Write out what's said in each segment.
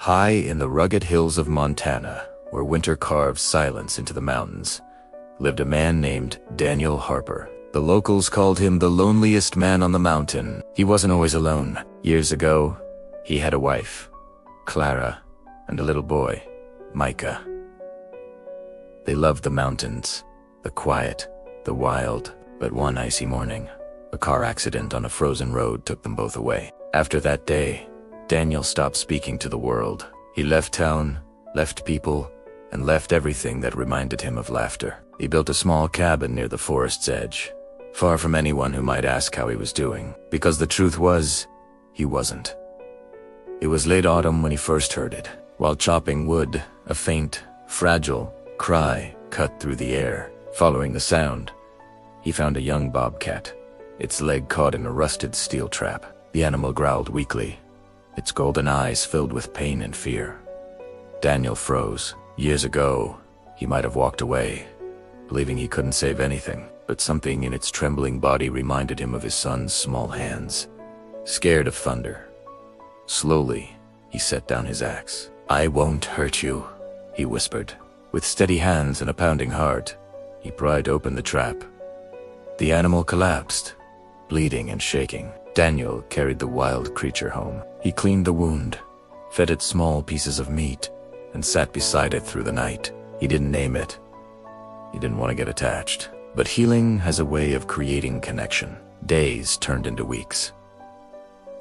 High in the rugged hills of Montana, where winter carves silence into the mountains, lived a man named Daniel Harper. The locals called him the loneliest man on the mountain. He wasn't always alone. Years ago, he had a wife, Clara, and a little boy, Micah. They loved the mountains, the quiet, the wild, but one icy morning, a car accident on a frozen road took them both away. After that day, Daniel stopped speaking to the world. He left town, left people, and left everything that reminded him of laughter. He built a small cabin near the forest's edge, far from anyone who might ask how he was doing, because the truth was, he wasn't. It was late autumn when he first heard it. While chopping wood, a faint, fragile cry cut through the air. Following the sound, he found a young bobcat, its leg caught in a rusted steel trap. The animal growled weakly, its golden eyes filled with pain and fear. Daniel froze. Years ago, he might have walked away, believing he couldn't save anything, but something in its trembling body reminded him of his son's small hands. Scared of thunder, slowly, he set down his axe. "I won't hurt you," he whispered. With steady hands and a pounding heart, he pried open the trap. The animal collapsed, bleeding and shaking. Daniel carried the wild creature home. He cleaned the wound, fed it small pieces of meat, and sat beside it through the night. He didn't name it. He didn't want to get attached. But healing has a way of creating connection. Days turned into weeks.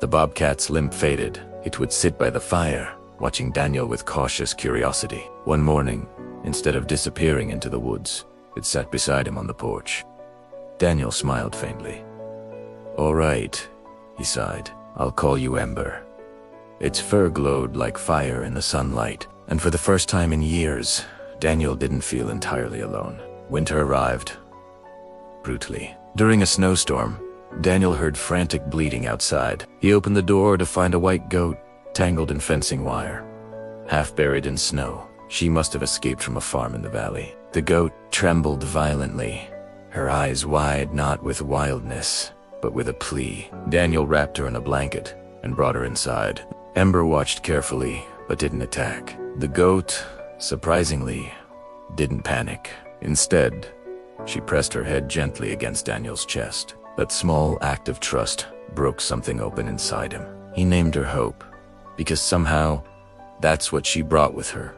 The bobcat's limp faded. It would sit by the fire, watching Daniel with cautious curiosity. One morning, instead of disappearing into the woods, it sat beside him on the porch. Daniel smiled faintly. "All right," he sighed. "I'll call you Ember." Its fur glowed like fire in the sunlight, and for the first time in years, Daniel didn't feel entirely alone. Winter arrived, brutally. During a snowstorm, Daniel heard frantic bleating outside. He opened the door to find a white goat tangled in fencing wire. Half buried in snow, she must have escaped from a farm in the valley. The goat trembled violently, her eyes wide not with wildness, but with a plea. Daniel wrapped her in a blanket and brought her inside. Ember watched carefully, but didn't attack. The goat, surprisingly, didn't panic. Instead, she pressed her head gently against Daniel's chest. That small act of trust broke something open inside him. He named her Hope, because somehow, that's what she brought with her.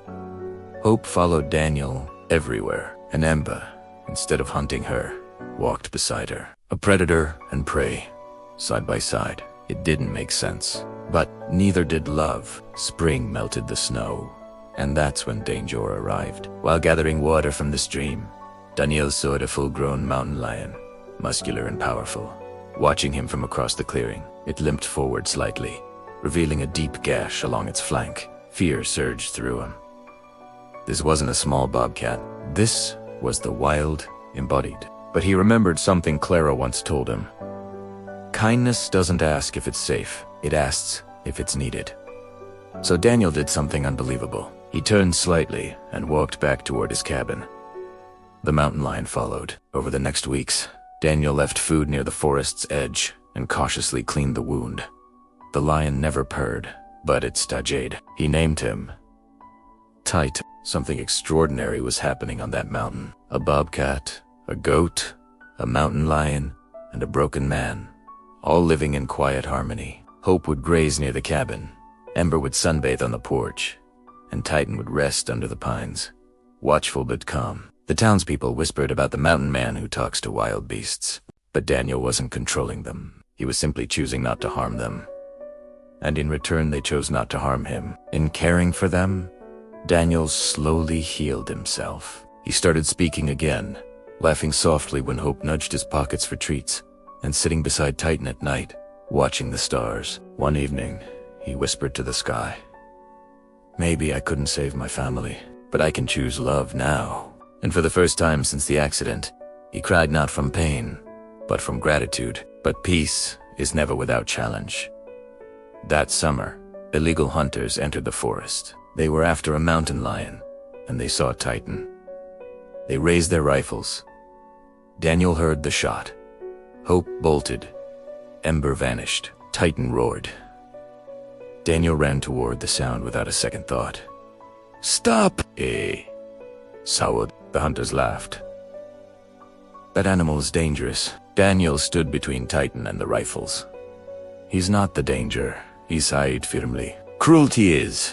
Hope followed Daniel everywhere, and Ember, instead of hunting her, walked beside her. A predator and prey, side by side. It didn't make sense. But neither did love. Spring melted the snow, and that's when danger arrived. While gathering water from the stream, Daniel saw a full-grown mountain lion, muscular and powerful. Watching him from across the clearing, it limped forward slightly, revealing a deep gash along its flank. Fear surged through him. This wasn't a small bobcat. This was the wild embodied. But he remembered something Clara once told him. Kindness doesn't ask if it's safe, it asks if it's needed. So Daniel did something unbelievable. He turned slightly and walked back toward his cabin. The mountain lion followed. Over the next weeks, Daniel left food near the forest's edge and cautiously cleaned the wound. The lion never purred, but it staged. He named him Tight. Something extraordinary was happening on that mountain. A bobcat, a goat, a mountain lion, and a broken man, all living in quiet harmony. Hope would graze near the cabin, Ember would sunbathe on the porch, and Titan would rest under the pines, watchful but calm. The townspeople whispered about the mountain man who talks to wild beasts, but Daniel wasn't controlling them. He was simply choosing not to harm them. And in return, they chose not to harm him. In caring for them, Daniel slowly healed himself. He started speaking again, laughing softly when Hope nudged his pockets for treats, and sitting beside Titan at night, watching the stars. One evening, he whispered to the sky, "Maybe I couldn't save my family, but I can choose love now." And for the first time since the accident, he cried not from pain, but from gratitude. But peace is never without challenge. That summer, illegal hunters entered the forest. They were after a mountain lion, and they saw Titan. They raised their rifles. Daniel heard the shot. Hope bolted. Ember vanished. Titan roared. Daniel ran toward the sound without a second thought. "Stop!" Sawud. The hunters laughed. "That animal is dangerous." Daniel stood between Titan and the rifles. "He's not the danger," he sighed firmly. "Cruelty is."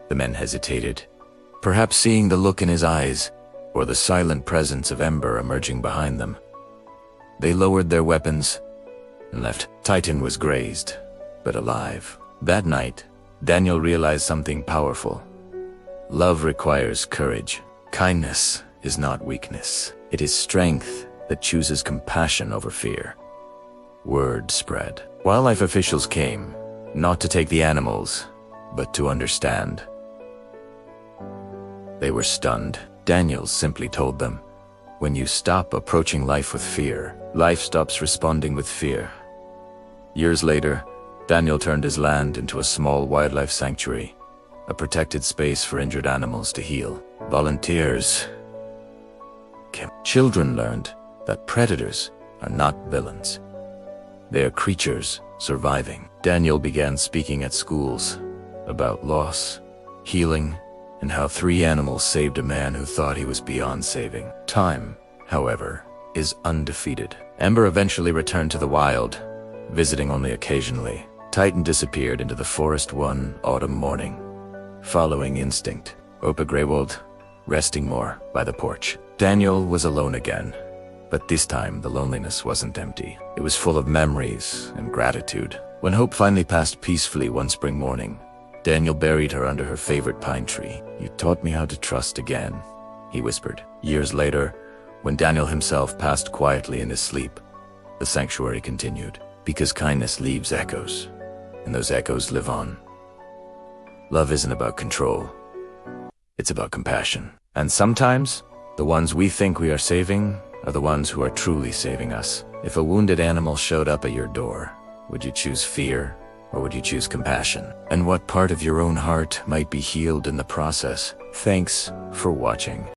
The men hesitated, perhaps seeing the look in his eyes, or the silent presence of Ember emerging behind them. They lowered their weapons and left. Titan was grazed, but alive. That night, Daniel realized something powerful. Love requires courage. Kindness is not weakness. It is strength that chooses compassion over fear. Word spread. Wildlife officials came, not to take the animals, but to understand. They were stunned. Daniel simply told them, "When you stop approaching life with fear, life stops responding with fear." Years later, Daniel turned his land into a small wildlife sanctuary, a protected space for injured animals to heal. Volunteers came. Children learned that predators are not villains. They are creatures surviving. Daniel began speaking at schools about loss, healing, and how 3 animals saved a man who thought he was beyond saving. Time, however, is undefeated. Ember eventually returned to the wild, visiting only occasionally. Titan disappeared into the forest one autumn morning, following instinct. Opa Greywold, resting more by the porch. Daniel was alone again, but this time the loneliness wasn't empty. It was full of memories and gratitude. When Hope finally passed peacefully one spring morning, Daniel buried her under her favorite pine tree. "You taught me how to trust again," he whispered. Years later, when Daniel himself passed quietly in his sleep, the sanctuary continued. Because kindness leaves echoes, and those echoes live on. Love isn't about control. It's about compassion. And sometimes, the ones we think we are saving are the ones who are truly saving us. If a wounded animal showed up at your door, would you choose fear, or would you choose compassion? And what part of your own heart might be healed in the process? Thanks for watching.